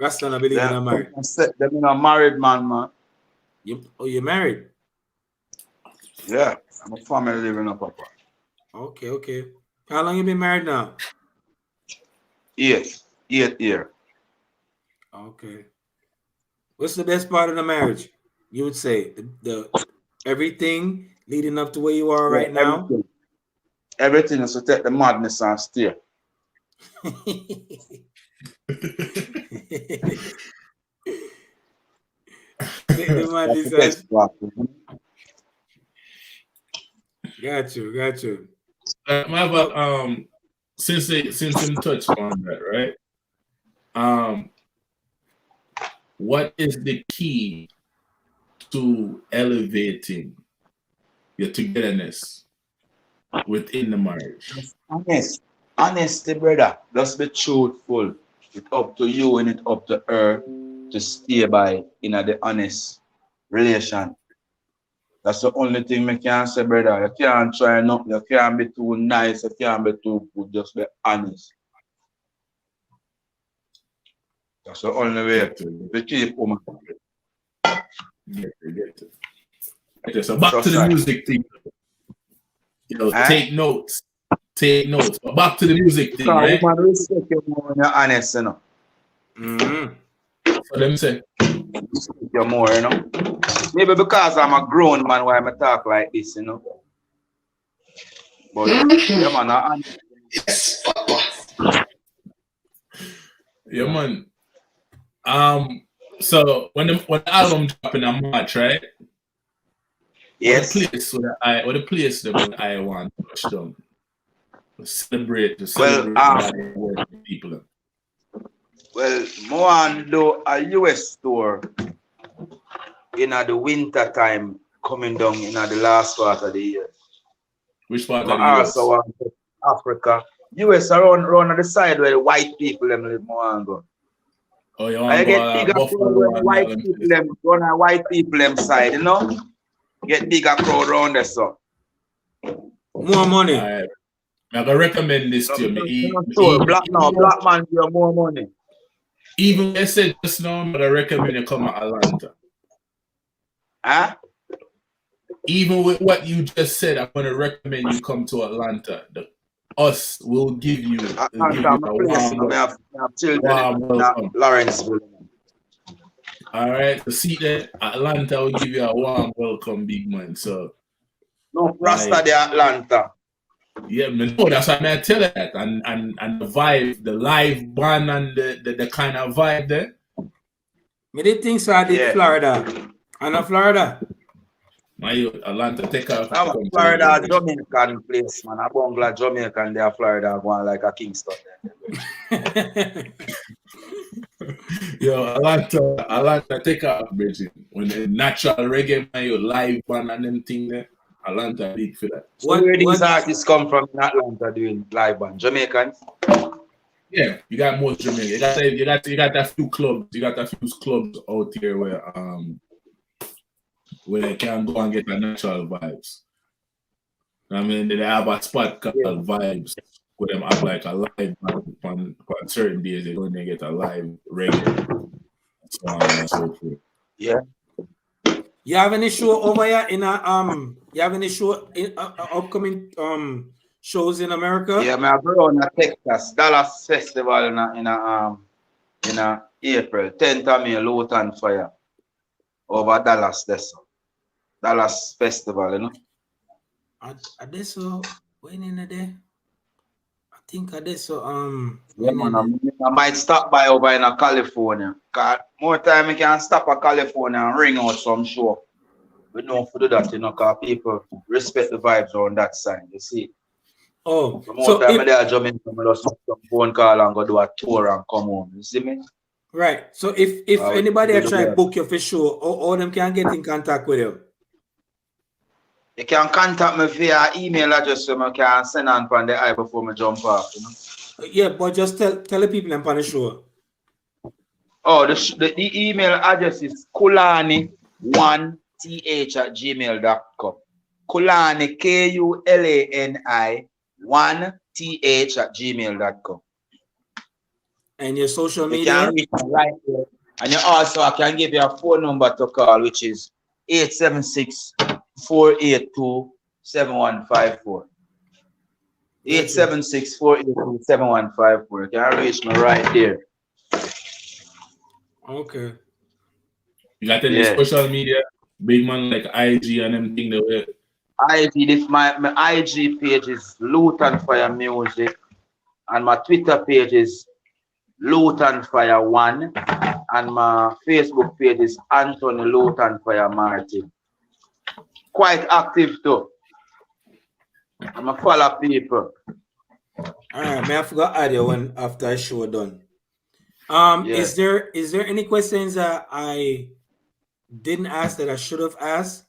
Rasta not believe in a marriage? Them in a married man. You married? Yeah, I'm a family living up, Papa. Okay. How long you been married now? 8 years. Okay. What's the best part of the marriage? You would say the everything leading up to where you are right now. Everything is to take the madness and steer. Got you. Since him touched on that, right? What is the key to elevating your togetherness within the marriage? Honesty, brother. Just be truthful. It's up to you and it's up to her to stay by in the honest relation. That's the only thing I can say, brother. You can't try nothing. You can't be too nice. You can't be too good. Just be honest. That's the only way to keep woman. Get it. So back to the music thing. Take notes. But back to the music thing, right? Woman respect you more when you're honest, you know. So them say. Respect you more, you know. Maybe because I'm a grown man why I talk like this, you know. But yeah, man, honest. Yes. Yeah, man. So when the album dropping in March, right? Yes. What the place that I want to touch down? Celebrate people. Well, more do a US tour in the winter time coming down in the last part of the year. Which part of the US? Also want Africa. US around the side where the white people them live more and go. Oh, you want I to get bigger crowd when white people them side, you know? Get bigger crowd around there, so. More money. All right. I'm gonna recommend this to you. Black man give more money. Even I said just now, I'm gonna recommend you come to Atlanta. Huh? Even with what you just said, I'm gonna recommend you come to Atlanta. Us will give you a warm welcome. Lawrenceville. All right, so see that Atlanta will give you a warm welcome, big man. So no Rasta de Atlanta. Yeah, man. No, that's what I tell you that. And the vibe, the live band and the kind of vibe there. Me did think so I did Florida. I know Florida. My Atlanta take off. Florida, Jamaican place, man. A bungalow Jamaican there, Florida, going like a Kingston. Yo, Atlanta take off, Bridget. When the natural reggae, man, your live band and them thing there. Atlanta big for that. So where these artists come from in Atlanta doing live band? Jamaicans? Yeah, you got most Jamaican. You got a few clubs. You got a few clubs out here where they can go and get the natural vibes. I mean, they have a spot called Vibes where them have like a live band on certain days. They go and get a live reggae. So on and so forth. Yeah. You have any show over here in you have any show in upcoming shows in America? Yeah, my bro in Texas, Dallas Festival in April, 10th of May, Lutan Fyah over Dallas. Dallas Festival, you know. Adesso when in the day? I think Adesso yeah, man, I might stop by over in California. Cause more time we can stop at California and ring out some show. We don't do that, you know, because people respect the vibes on that side, you see. Oh, From out so time if, there, Jamaica, I just make some phone call and go do a tour and come home. You see me? right. So if We anybody do I the try work. book you for sure, all them can get in contact with you. You can contact me via email address so I can send on from the eye before me jump off, you know. Yeah, but just tell the people I'm on the show. Oh, the email address is kulani1th@gmail.com. Kulani, KULANI 1th@gmail.com. And your social You media? can reach me right there. And you also I can give you a phone number to call, which is 876-482-7154. 876-482-7154. You can reach me right there. Okay. You got any social media? Big man like IG and them thing that way. IG, my IG page is Lutan Fyah Music, and my Twitter page is Lutan Fyah 1, and my Facebook page is Anthony Lutan Fyah Martin. Quite active too. I'm a follow people. Alright, man, I forgot to add you when after I show done. Is there any questions that I didn't ask that I should have asked?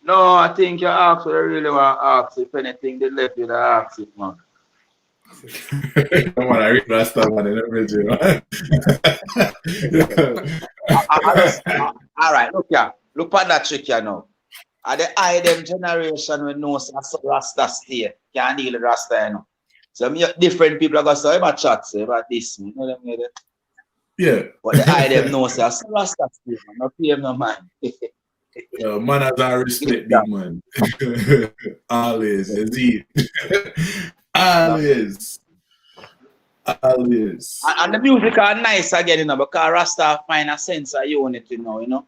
No, I think you asked what I really want to ask. If anything, they left you to ask it, man. Come on, I read that stuff man in everything. All right, look here. Look at that trick here now. At the eye them generation we know so Rasta stay. Can't deal with Rasta, you know. So different people are going to say about chat say about this. You know them, yeah. But the eye them know so Rasta stay, man. No pay him no mind. Man has our respect, big man. Always, indeed. Always. And the music are nice again, you know, because Rasta find a sense of unity now, you know.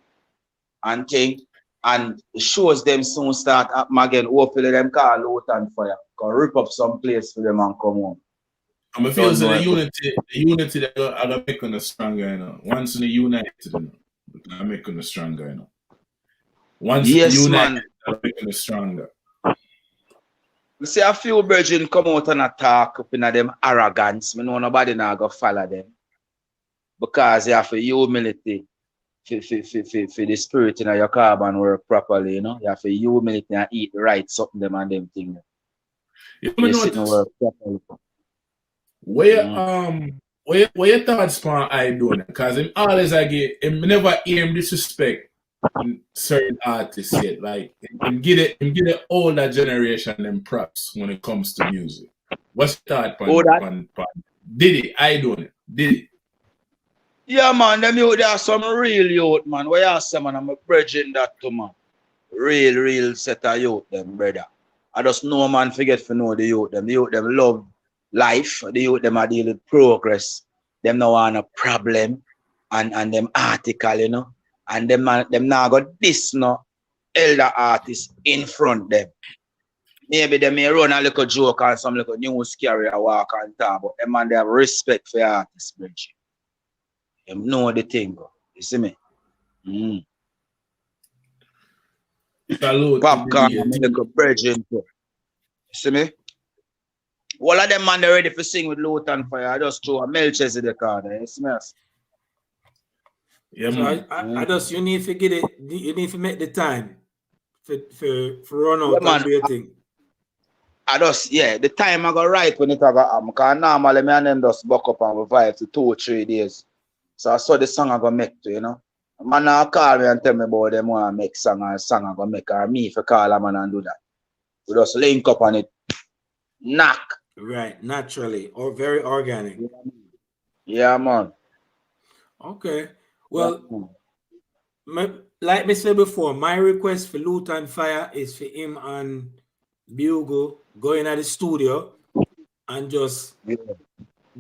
And thing. And shows them soon start up again. Hopefully them call Lutan Fyah. Can rip up some place for them and come home. I'm feel so the unity that are gonna make us stronger, you know. Once they united, you know, are making us stronger, you know. Once they united, are making us stronger. You see a few virgins come out and attack up in them arrogance. I know nobody now go follow them. Because they have humility. For the spirit in your carbon work properly, you know. You have to humility and eat right something them and them things. You work properly. Where your thoughts on I doing? Because him always I get him never hear him disrespect certain artists yet. Like him get it older generation them props when it comes to music. What's your thought on Diddy? I doing it. Diddy. Yeah, man, them youth, there are some real youth, man. What you say, man? I'm a bridging that to, man. Real set of youth, them, brother. I just know, man, forget to know the youth, them. The youth, them love life. The youth, them are dealing with progress. Them no want a problem. And them article, you know. And them now got this, no, elder artists in front them. Maybe they may run a little joke or some little news carrier walk and talk, but them man, they have respect for artists, bridge. Them know the thing, bro. You see me? Salute. Popcorn and little bridging. You see me? All of them man they ready for sing with Lutan Fyah. I just throw a Melchizedek card. You see me? Yeah, so man. I just you need to get it. You need to make the time for run out and do your thing. I just the time I go right when it ever happen. Because normally me and them just buck up and revive to 2 or 3 days. So I saw the song I go make too, you know. Man now call me and tell me about them want to make song I go make, or me if I call a man and do that. We just link up on it. Knock. Right, naturally or very organic. Yeah, man. Okay. Well, like me said before, my request for Lutan Fyah is for him and Bugle go in at the studio and just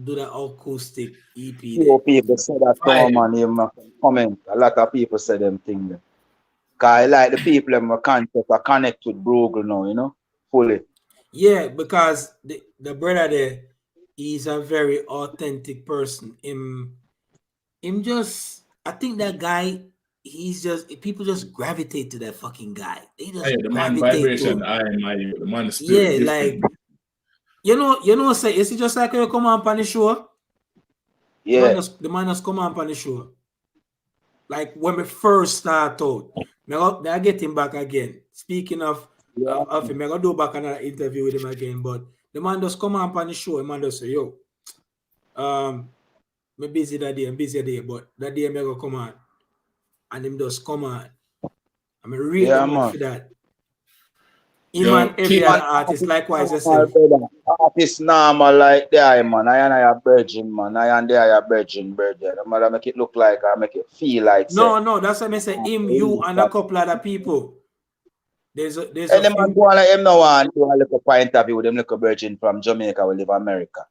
do the acoustic EP. People say that man, even comment. A lot of people say them things. Because I like the people in my concept are connect with Bruegel now, you know, fully. Yeah, because the brother there, he's a very authentic person. Him just, I think that guy, people just gravitate to that fucking guy. They just the man gravitate vibration, to him. the man spirit. Yeah, like You know, say, is it just like you come on the show? Yeah. The man has come on the show. Like when we first start out, may I get him back again. Speaking of him, I do back another interview with him again. But the man just come on the show. The man just say, yo, I'm busy that day, but that day I'm gonna come on. And him just come on. I'm a real man for that. Him and every other artist, likewise, I say. Artist normal like that, man. I and I are virgin, man. I and they are virgin. The matter make it look like I make it feel like. No, that's what I say. Him, you, and a couple other people. There's any man go on like him now and do a little interview with him little virgin from Jamaica we live in America.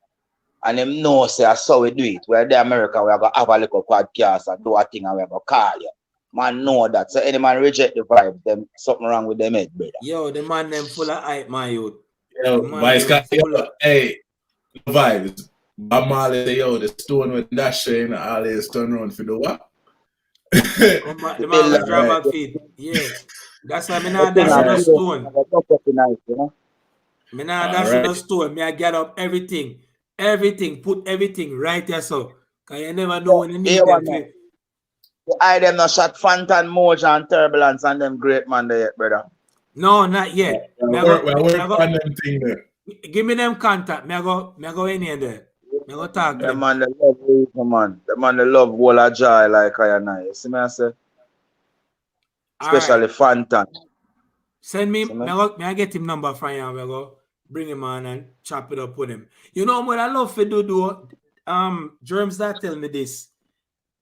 And him know say I saw we do it. We're there America, we are gonna have a little podcast and do a thing and we are gonna call you. Man know that. So any man reject the vibe, them something wrong with them head, brother. Yo, the man them full of hype, my youth. Yo, Vice got hey, vibes. Bob Marley say, yo, the stone with that shame always turn around for the what? The man was drama feed. Yeah. That's why I'm not dashing the stone. I'm not dashing the stone. I get up everything, put everything right there. So, because you never know when you need them. I them not shot Phantom, Moja, and Turbulence and them great man there yet, brother. No, not yet. We're on them thing there. Give me them contact. I go in here there. I go talk to them. Man, they love you, man. The man, they love Walla Joy like I and I. You see me, I say? Especially Phantom. Send me, I get him number from you. I go bring him on and chop it up with him. You know what I love to do? Germs that tell me this.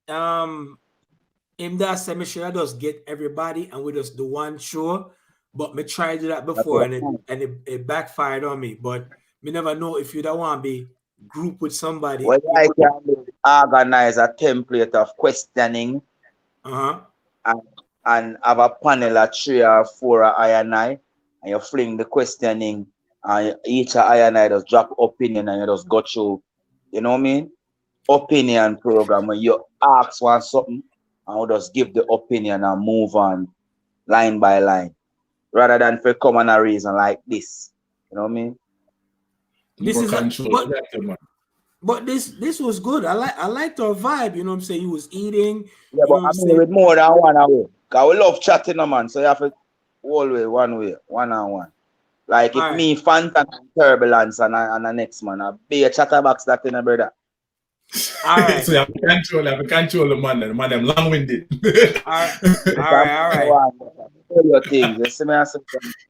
Him that say me sure I just get everybody and we just do one show. But me tried that before and it backfired on me. But me never know if you don't want to be group with somebody. Well, I can organize a template of questioning and have a panel of 3 or 4 of I and I, and you fling the questioning and each of I and I just drop opinion and you just go through, you know what I mean? Opinion program where you ask one something and we just give the opinion and move on line by line. Rather than for common a reason like this. You know what I mean? This is but this was good. I liked our vibe, you know what I'm saying? He was eating. Yeah, but I mean with more than one way. Because we love chatting, man. So you have to always one way, one on one. Like if me, Phantom, Turbulence and the next man, I'll be a chatterbox that in a brother. All right. So you have to control the man. The man them long-winded. All right. Your things. You see me?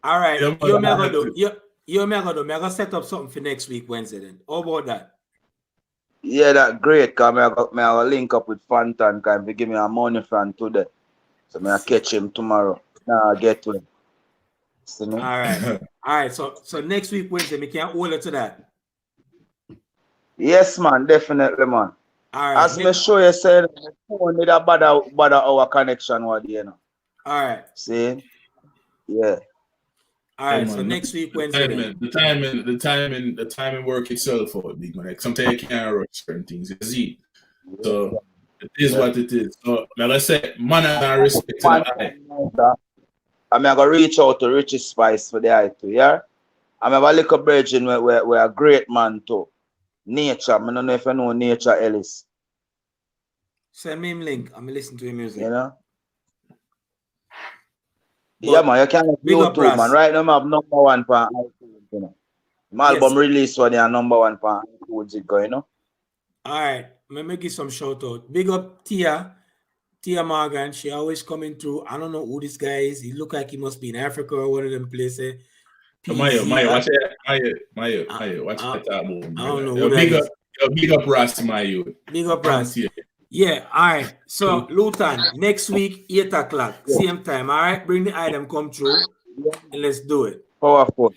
All right. You're gonna do. Set up something for next week, Wednesday then. How about that? Yeah, that's great. Because I link up with Phantom because he give me a money fan today. So I catch him tomorrow. Now I get to him. See me? All right. So next week, Wednesday, we can hold it to that. Yes, man. Definitely, man. All right. As me show you, said, phone need a bother our connection, what you know. All right. See? Yeah. All right. So next week, Wednesday. The timing work itself out, big man. Like sometimes you can't rush certain things. You see? So it is what it is. So like I said, man, I respect it. I'm gonna reach out to Richie Spice for the eye too, yeah? I'm a little virgin we're a great man too. Nature. I don't know if you know Nature Ellis. Send me him link. I'm listening to his music. You know? Yeah, man, you can YouTube, man. Right now, I have #1 for iTunes, you know. My album release for the #1 for iTunes, you know. All right. Let me give some shout out. Big up Tia Morgan. She always coming through. I don't know who this guy is. He look like he must be in Africa or one of them places. Maya, watch it. Watch it. I don't know who that is. Big up Ras, Maya. Big up Ras. Yeah, all right. So, Lutan, next week, 8 o'clock, same time, all right? Bring the item, come through, and let's do it. Powerful.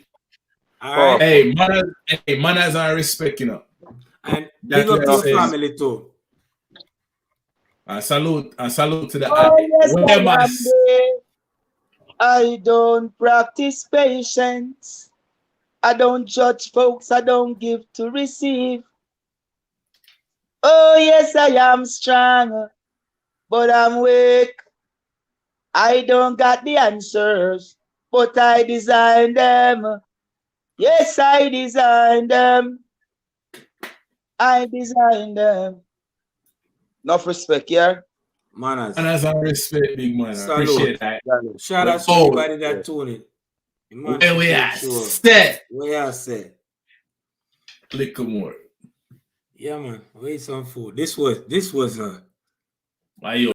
All right? Hey, manners and respect, you know. And big up to your family, too. And salute to the I don't practice patience. I don't judge folks. I don't give to receive. Oh, yes, I am strong, but I'm weak. I don't got the answers, but I design them. Yes, I designed them. I designed them. Enough respect here. Manners. And as I respect, big man, I Salute. appreciate that. Shout out to Oh, everybody that tuned in. The man where should we make at? sure. Set. Where I say. Little more. Yeah, man. Wait some food. This was Why you